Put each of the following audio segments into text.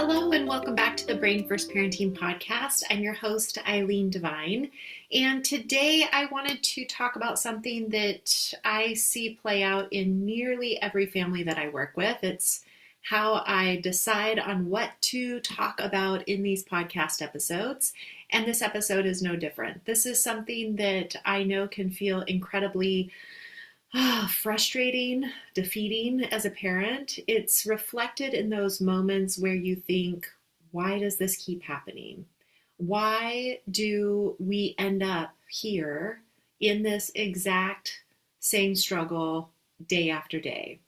Hello and welcome back to the Brain First Parenting Podcast. I'm your host, Eileen Devine, and today I wanted to talk about something that I see play out in nearly every family that I work with. It's how I decide on what to talk about in these podcast episodes, and this episode is no different. This is something that I know can feel incredibly frustrating, defeating as a parent. It's reflected in those moments where you think, why does this keep happening? Why do we end up here in this exact same struggle day after day?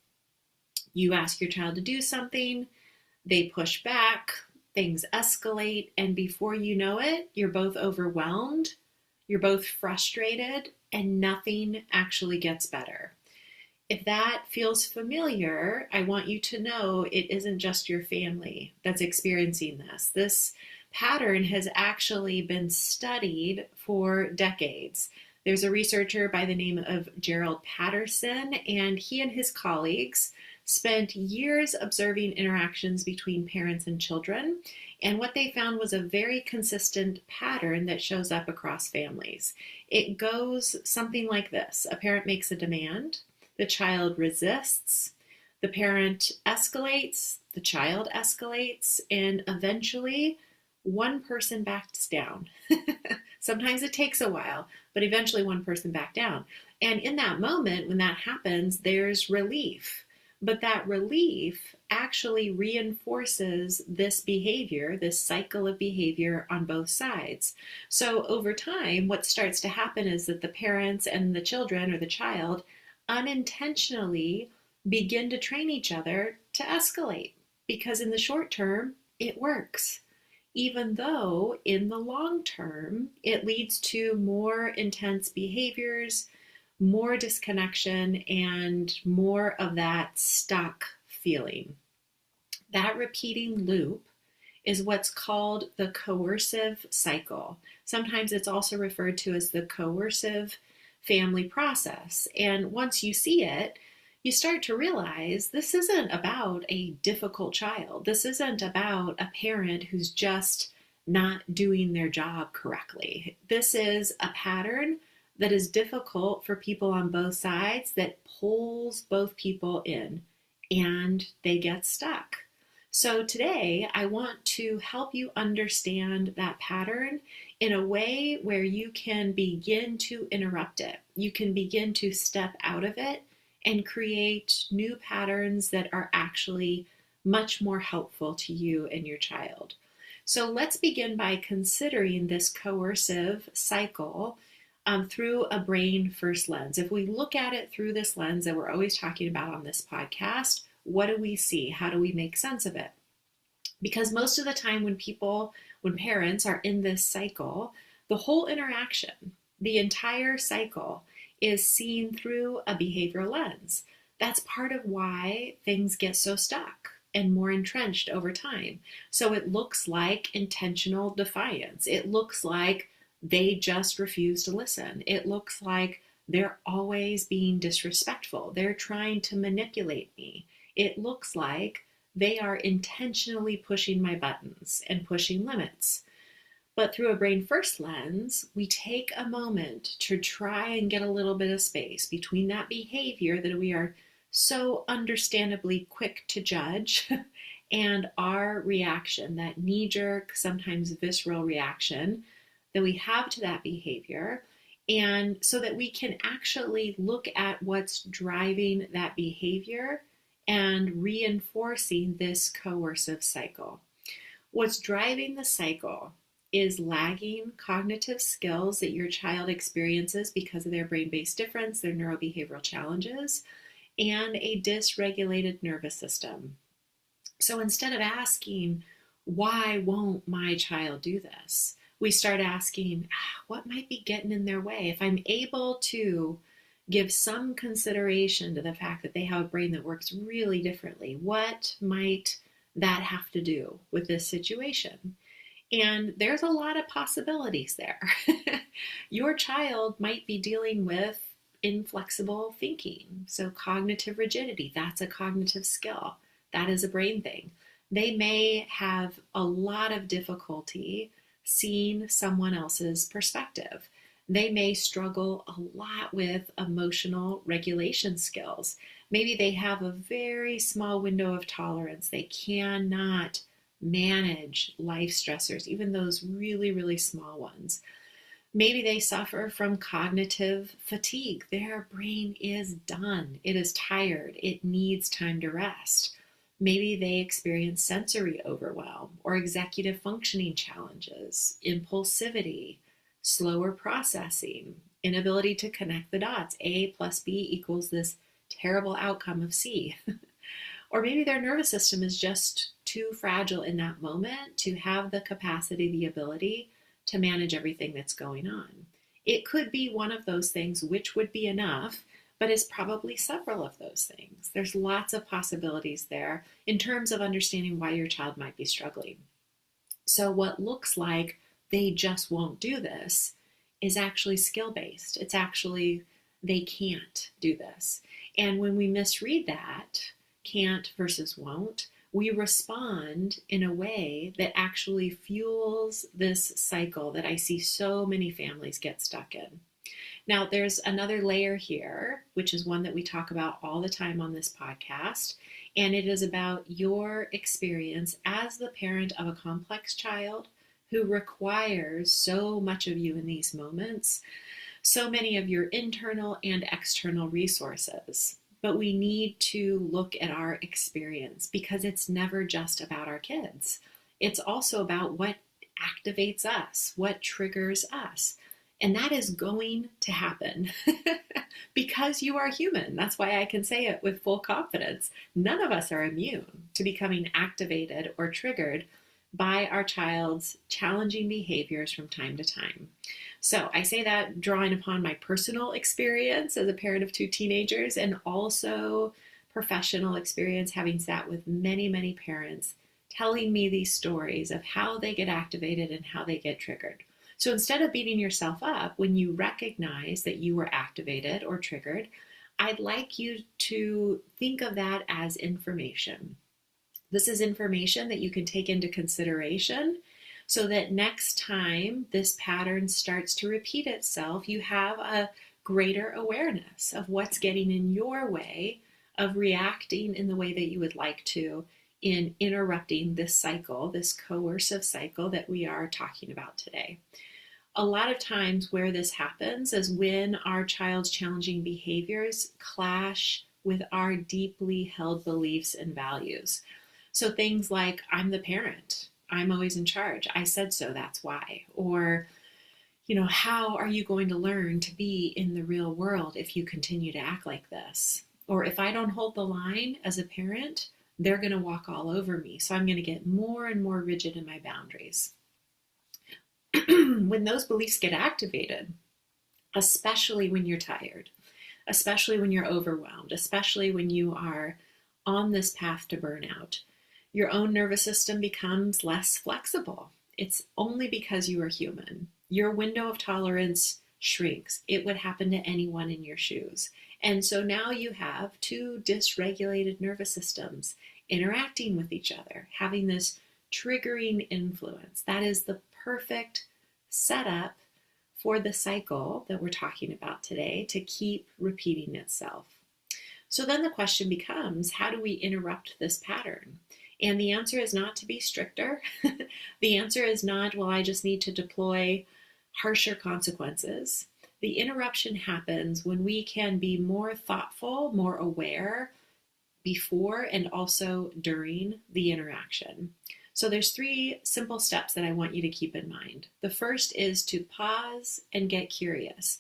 You ask your child to do something, they push back, things escalate, and before you know it, you're both overwhelmed, you're both frustrated, and nothing actually gets better. If that feels familiar, I want you to know it isn't just your family that's experiencing this. This pattern has actually been studied for decades. There's a researcher by the name of Gerald Patterson, and he and his colleagues spent years observing interactions between parents and children. And what they found was a very consistent pattern that shows up across families. It goes something like this. A parent makes a demand, the child resists, the parent escalates, the child escalates, and eventually one person backs down. Sometimes it takes a while, but eventually one person backs down. And in that moment, when that happens, there's relief. But that relief actually reinforces this behavior, this cycle of behavior on both sides. So over time, what starts to happen is that the parents and the children or the child unintentionally begin to train each other to escalate because in the short term, it works. Even though in the long term, it leads to more intense behaviors, more disconnection, and more of that stuck feeling. That repeating loop is what's called the coercive cycle. Sometimes it's also referred to as the coercive family process. And once you see it, you start to realize this isn't about a difficult child. This isn't about a parent who's just not doing their job correctly. This is a pattern that is difficult for people on both sides, that pulls both people in and they get stuck. So today I want to help you understand that pattern in a way where you can begin to interrupt it. You can begin to step out of it and create new patterns that are actually much more helpful to you and your child. So let's begin by considering this coercive cycle through a brain first lens. If we look at it through this lens that we're always talking about on this podcast, what do we see? How do we make sense of it? Because most of the time when parents are in this cycle, the whole interaction, the entire cycle is seen through a behavioral lens. That's part of why things get so stuck and more entrenched over time. So it looks like intentional defiance. It looks like they just refuse to listen. It looks like they're always being disrespectful. They're trying to manipulate me. It looks like they are intentionally pushing my buttons and pushing limits. But through a brain first lens, we take a moment to try and get a little bit of space between that behavior that we are so understandably quick to judge and our reaction, that knee-jerk, sometimes visceral reaction that we have to that behavior, and so that we can actually look at what's driving that behavior and reinforcing this coercive cycle. What's driving the cycle is lagging cognitive skills that your child experiences because of their brain-based difference, their neurobehavioral challenges, and a dysregulated nervous system. So instead of asking, why won't my child do this? We start asking, what might be getting in their way? If I'm able to give some consideration to the fact that they have a brain that works really differently, what might that have to do with this situation? And there's a lot of possibilities there. Your child might be dealing with inflexible thinking. So cognitive rigidity, that's a cognitive skill. That is a brain thing. They may have a lot of difficulty seeing someone else's perspective. They may struggle a lot with emotional regulation skills. Maybe they have a very small window of tolerance. They cannot manage life stressors, even those really, really small ones. Maybe they suffer from cognitive fatigue. Their brain is done. It is tired. It needs time to rest. Maybe they experience sensory overwhelm or executive functioning challenges, impulsivity, slower processing, inability to connect the dots. A plus B equals this terrible outcome of C. Or maybe their nervous system is just too fragile in that moment to have the capacity, the ability to manage everything that's going on. It could be one of those things, which would be enough, but it's probably several of those things. There's lots of possibilities there in terms of understanding why your child might be struggling. So what looks like they just won't do this is actually skill-based. It's actually they can't do this. And when we misread that, can't versus won't, we respond in a way that actually fuels this cycle that I see so many families get stuck in. Now, there's another layer here, which is one that we talk about all the time on this podcast, and it is about your experience as the parent of a complex child who requires so much of you in these moments, so many of your internal and external resources. But we need to look at our experience because it's never just about our kids. It's also about what activates us, what triggers us. And that is going to happen because you are human. That's why I can say it with full confidence. None of us are immune to becoming activated or triggered by our child's challenging behaviors from time to time. So I say that drawing upon my personal experience as a parent of 2 teenagers and also professional experience, having sat with many, many parents telling me these stories of how they get activated and how they get triggered. So instead of beating yourself up when you recognize that you were activated or triggered, I'd like you to think of that as information. This is information that you can take into consideration so that next time this pattern starts to repeat itself, you have a greater awareness of what's getting in your way of reacting in the way that you would like to in interrupting this cycle, this coercive cycle that we are talking about today. A lot of times where this happens is when our child's challenging behaviors clash with our deeply held beliefs and values. So things like, I'm the parent, I'm always in charge, I said so, that's why. Or, how are you going to learn to be in the real world if you continue to act like this? Or if I don't hold the line as a parent, they're going to walk all over me. So I'm going to get more and more rigid in my boundaries. When those beliefs get activated, especially when you're tired, especially when you're overwhelmed, especially when you are on this path to burnout, your own nervous system becomes less flexible. It's only because you are human. Your window of tolerance shrinks. It would happen to anyone in your shoes. And so now you have 2 dysregulated nervous systems interacting with each other, having this triggering influence. That is the perfect setup for the cycle that we're talking about today to keep repeating itself. So then the question becomes, how do we interrupt this pattern? And the answer is not to be stricter. The answer is not, well, I just need to deploy harsher consequences. The interruption happens when we can be more thoughtful, more aware before and also during the interaction. So there's 3 simple steps that I want you to keep in mind. The first is to pause and get curious.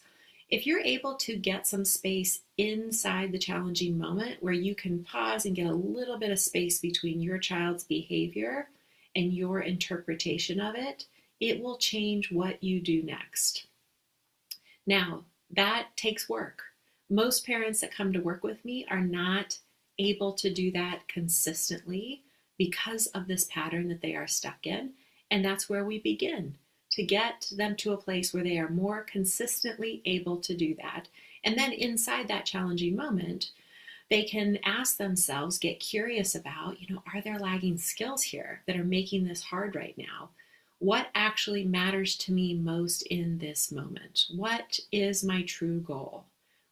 If you're able to get some space inside the challenging moment where you can pause and get a little bit of space between your child's behavior and your interpretation of it, it will change what you do next. Now, that takes work. Most parents that come to work with me are not able to do that consistently because of this pattern that they are stuck in. And that's where we begin, to get them to a place where they are more consistently able to do that. And then inside that challenging moment, They can ask themselves, get curious about, are there lagging skills here that are making this hard right now? What actually matters to me most in this moment? What is my true goal?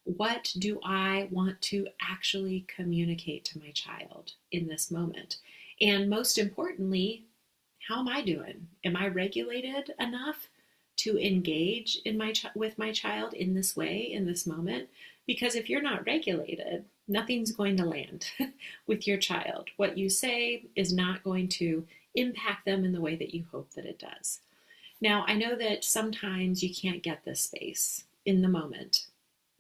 What do I want to actually communicate to my child in this moment? And most importantly, how am I doing? Am I regulated enough to engage with my child in this way, in this moment? Because if you're not regulated, nothing's going to land with your child. What you say is not going to impact them in the way that you hope that it does. Now, I know that sometimes you can't get this space in the moment.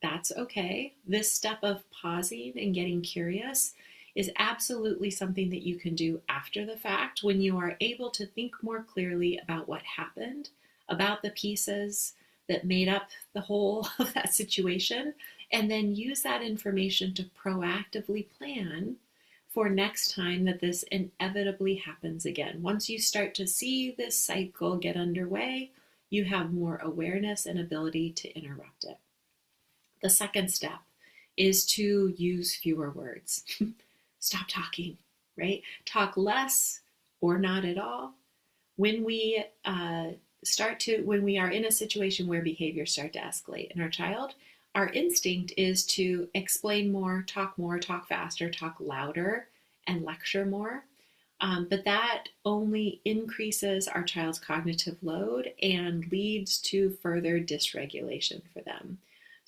That's okay. This step of pausing and getting curious is absolutely something that you can do after the fact when you are able to think more clearly about what happened, about the pieces that made up the whole of that situation, and then use that information to proactively plan for next time that this inevitably happens again. Once you start to see this cycle get underway, you have more awareness and ability to interrupt it. The second step is to use fewer words. Stop talking, right? Talk less or not at all. When we when we are in a situation where behaviors start to escalate in our child, our instinct is to explain more, talk faster, talk louder, and lecture more. But that only increases our child's cognitive load and leads to further dysregulation for them.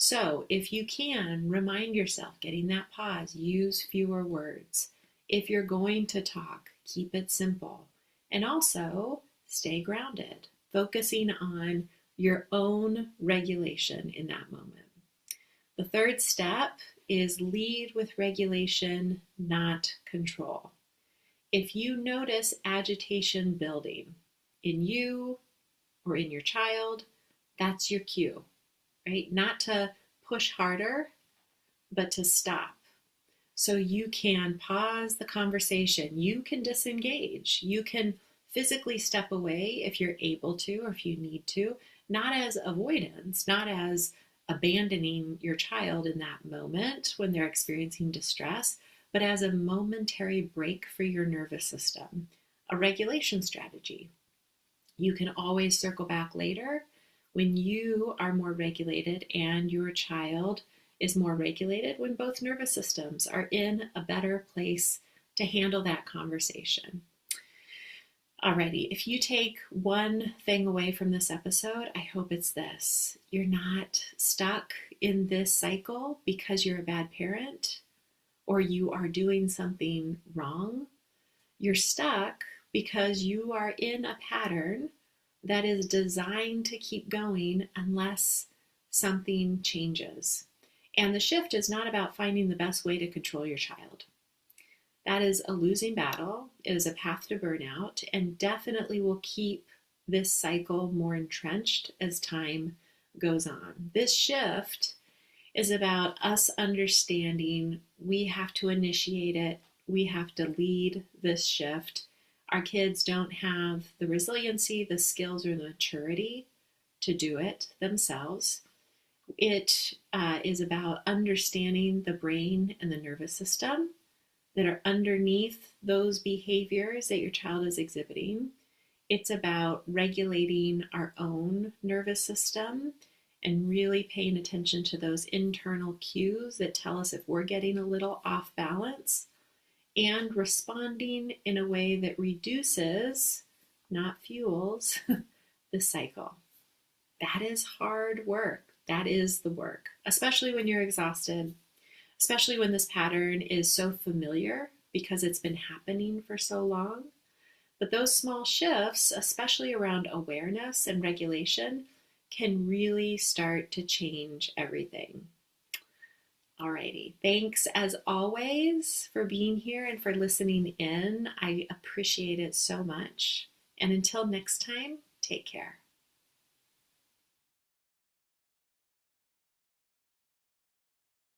So if you can, remind yourself, getting that pause, use fewer words. If you're going to talk, keep it simple. And also stay grounded, focusing on your own regulation in that moment. The third step is lead with regulation, not control. If you notice agitation building in you or in your child, that's your cue, right? Not to push harder, but to stop. So you can pause the conversation. You can disengage. You can physically step away if you're able to or if you need to, not as avoidance, not as abandoning your child in that moment when they're experiencing distress, but as a momentary break for your nervous system, a regulation strategy. You can always circle back later when you are more regulated and your child is more regulated, when both nervous systems are in a better place to handle that conversation. Alrighty, if you take one thing away from this episode, I hope it's this. You're not stuck in this cycle because you're a bad parent or you are doing something wrong. You're stuck because you are in a pattern that is designed to keep going unless something changes. And the shift is not about finding the best way to control your child. That is a losing battle. It is a path to burnout and definitely will keep this cycle more entrenched as time goes on. This shift is about us understanding we have to initiate it. We have to lead this shift. Our kids don't have the resiliency, the skills, or the maturity to do it themselves. It is about understanding the brain and the nervous system that are underneath those behaviors that your child is exhibiting. It's about regulating our own nervous system and really paying attention to those internal cues that tell us if we're getting a little off balance and responding in a way that reduces, not fuels, the cycle. That is hard work. That is the work, especially when you're exhausted, especially when this pattern is so familiar because it's been happening for so long. But those small shifts, especially around awareness and regulation, can really start to change everything. Alrighty, thanks as always for being here and for listening in. I appreciate it so much. And until next time, take care.